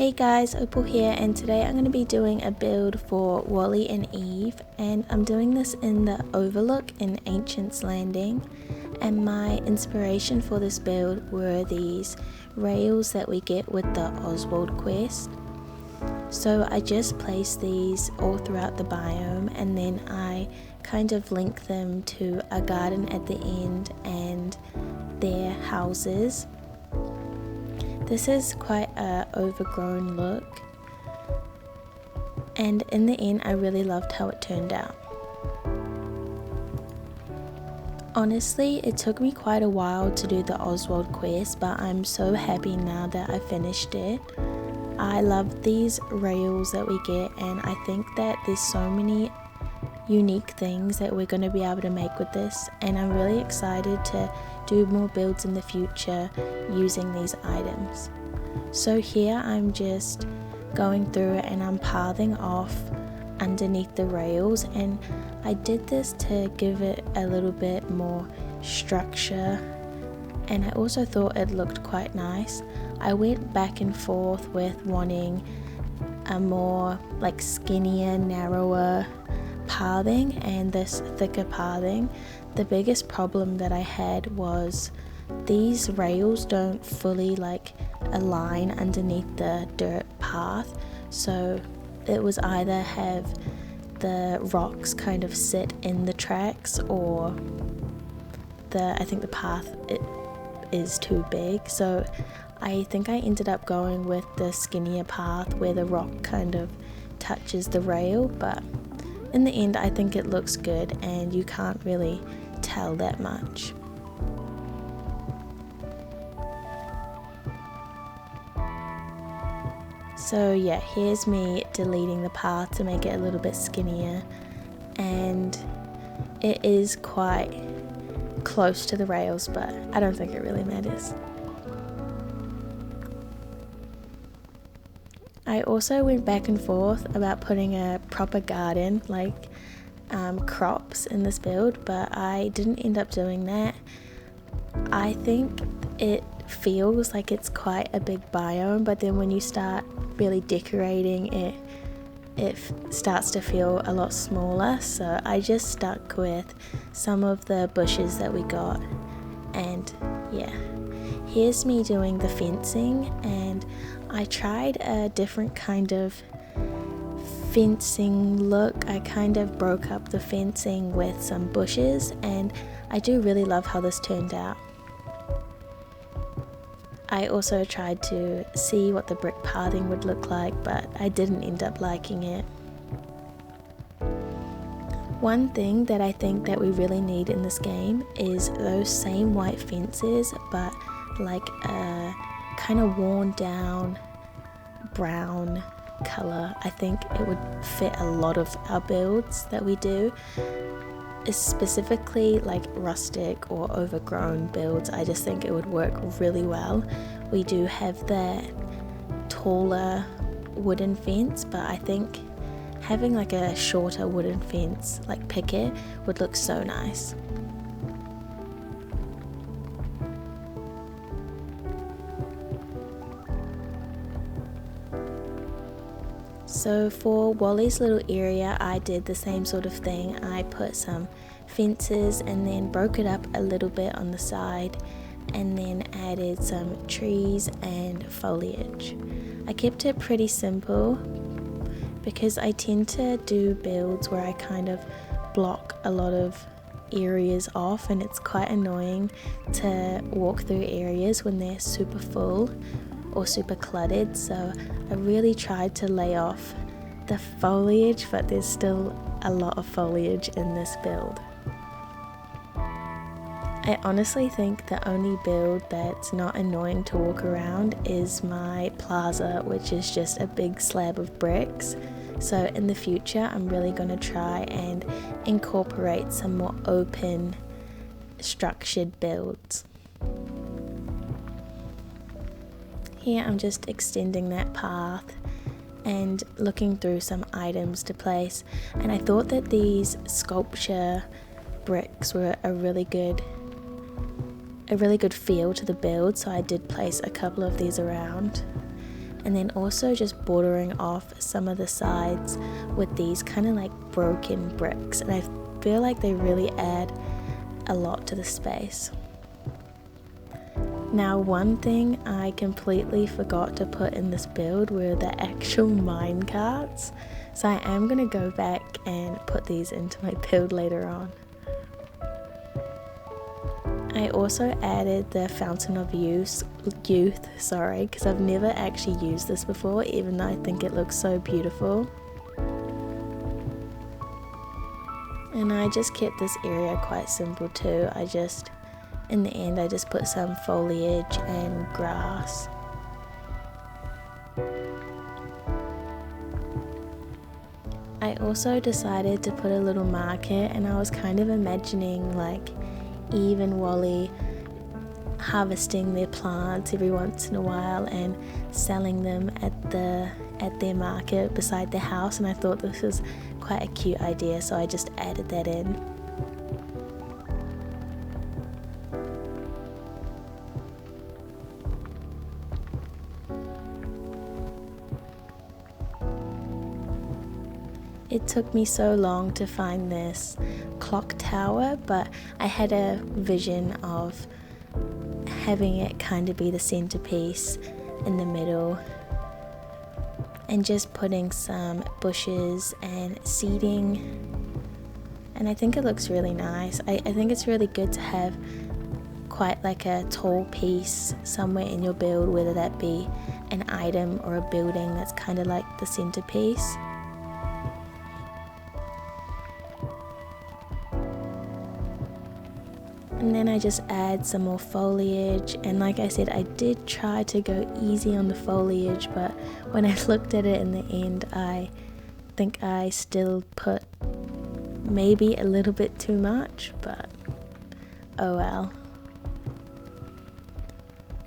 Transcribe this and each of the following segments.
Hey guys, Opal here, and today I'm going to be doing a build for Wally and Eve, and I'm doing this in the Overlook in Ancient's Landing. And my inspiration for this build were these rails that we get with the Oswald quest. So I just placed these all throughout the biome, and then I kind of link them to a garden at the end and their houses. This is quite a overgrown look, and in the end I really loved how it turned out. Honestly, it took me quite a while to do the Oswald quest, but I'm so happy now that I finished it. I love these rails that we get, and I think that there's so many unique things that we're going to be able to make with this, and I'm really excited to do more builds in the future using these items. So here I'm just going through it and I'm pathing off underneath the rails, and I did this to give it a little bit more structure, and I also thought it looked quite nice. I went back and forth with wanting a more like skinnier, narrower pathing and this thicker pathing. The biggest problem that I had was these rails don't fully like align underneath the dirt path, so it was either have the rocks kind of sit in the tracks, or I think the path is too big. So I think I ended up going with the skinnier path where the rock kind of touches the rail, but in the end I think it looks good and you can't really tell that much. So yeah, here's me deleting the path to make it a little bit skinnier, and it is quite close to the rails, but I don't think it really matters. I also went back and forth about putting a proper garden, like crops in this build, but I didn't end up doing that. I think it feels like it's quite a big biome, but then when you start really decorating it starts to feel a lot smaller, so I just stuck with some of the bushes that we got. And yeah, here's me doing the fencing, and I tried a different kind of fencing look. I kind of broke up the fencing with some bushes, and I do really love how this turned out. I also tried to see what the brick pathing would look like, but I didn't end up liking it. One thing that I think that we really need in this game is those same white fences, but like a kind of worn down brown color. I think it would fit a lot of our builds that we do, specifically like rustic or overgrown builds. I just think it would work really well. We do have that taller wooden fence, but I think having like a shorter wooden fence like picket would look so nice. So for Wally's little area, I did the same sort of thing. I put some fences and then broke it up a little bit on the side, and then added some trees and foliage. I kept it pretty simple because I tend to do builds where I kind of block a lot of areas off, and it's quite annoying to walk through areas when they're super full or super cluttered. So I really tried to lay off the foliage, but there's still a lot of foliage in this build. I honestly think the only build that's not annoying to walk around is my plaza, which is just a big slab of bricks. So in the future I'm really going to try and incorporate some more open structured builds. Here I'm just extending that path and looking through some items to place, and I thought that these sculpture bricks were a really good feel to the build, so I did place a couple of these around. and then also just bordering off some of the sides with these kind of like broken bricks, and I feel like they really add a lot to the space. Now, one thing I completely forgot to put in this build were the actual mine carts, so I am going to go back and put these into my build later on. I also added the Fountain of Youth, because I've never actually used this before, even though I think it looks so beautiful. And I just kept this area quite simple too. In the end, I just put some foliage and grass. I also decided to put a little market, and I was kind of imagining like Eve and Wally harvesting their plants every once in a while and selling them at their market beside their house, and I thought this was quite a cute idea, so I just added that in. It took me so long to find this clock tower, but I had a vision of having it kind of be the centerpiece in the middle, and just putting some bushes and seating, and I think it looks really nice. I think it's really good to have quite like a tall piece somewhere in your build, whether that be an item or a building that's kind of like the centerpiece. And then I just add some more foliage, and like I said, I did try to go easy on the foliage, but when I looked at it in the end, I think I still put maybe a little bit too much, but oh well.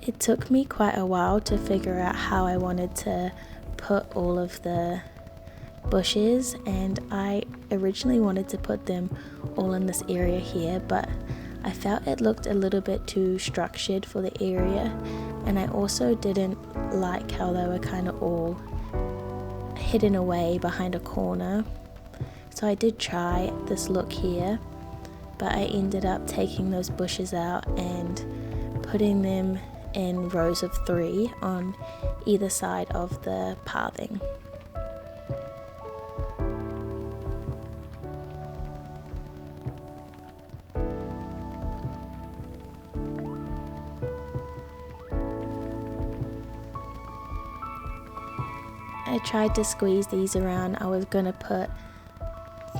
It took me quite a while to figure out how I wanted to put all of the bushes, and I originally wanted to put them all in this area here, but I felt it looked a little bit too structured for the area, and I also didn't like how they were kind of all hidden away behind a corner. So I did try this look here, but I ended up taking those bushes out and putting them in rows of 3 on either side of the pathing. I tried to squeeze these around. I was going to put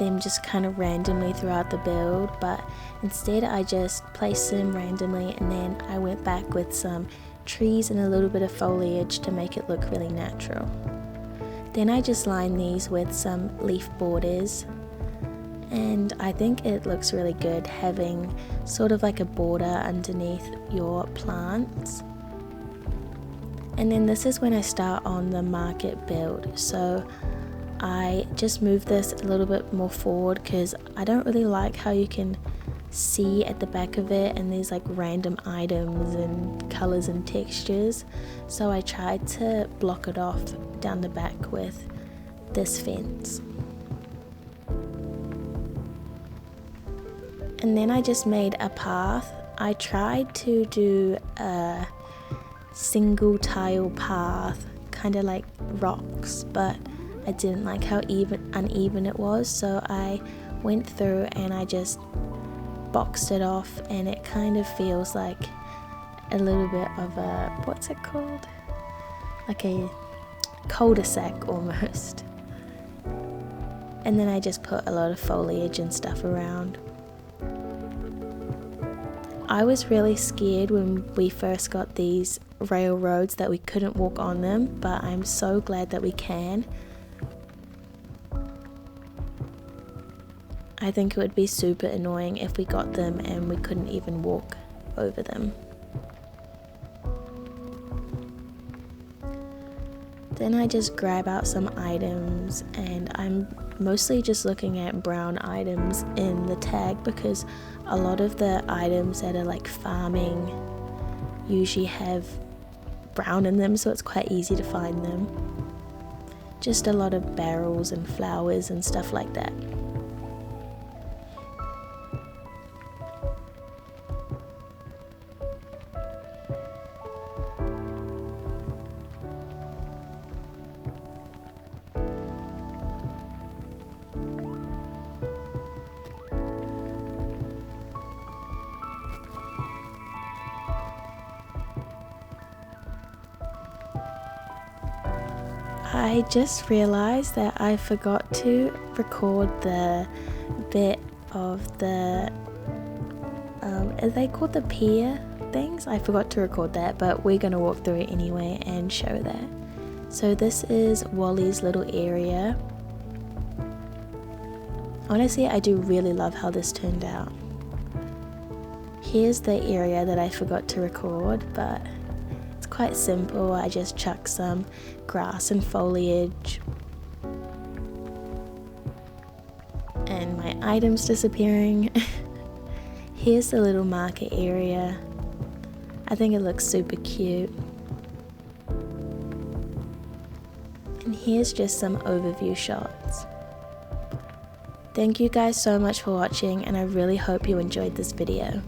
them just kind of randomly throughout the build, but instead I just placed them randomly, and then I went back with some trees and a little bit of foliage to make it look really natural. Then I just lined these with some leaf borders, and I think it looks really good having sort of like a border underneath your plants. And then this is when I start on the market build, so I just move this a little bit more forward because I don't really like how you can see at the back of it and there's like random items and colors and textures, so I tried to block it off down the back with this fence. And then I just made a path. I tried to do a single tile path, kind of like rocks, but I didn't like how uneven it was, so I went through and I just boxed it off, and it kind of feels like a little bit of a, what's it called? Like a cul-de-sac almost. And then I just put a lot of foliage and stuff around. I was really scared when we first got these railroads that we couldn't walk on them, but I'm so glad that we can. I think it would be super annoying if we got them and we couldn't even walk over them. Then I just grab out some items, and I'm mostly just looking at brown items in the tag because a lot of the items that are like farming usually have brown in them, so it's quite easy to find them. Just a lot of barrels and flowers and stuff like that. I just realized that I forgot to record the bit of the, are they called the pier things? I forgot to record that, but we're going to walk through it anyway and show that. So this is Wally's little area. Honestly, I do really love how this turned out. Here's the area that I forgot to record, but it's quite simple. I just chuck some grass and foliage. And my items disappearing. Here's the little market area. I think it looks super cute. And here's just some overview shots. Thank you guys so much for watching, and I really hope you enjoyed this video.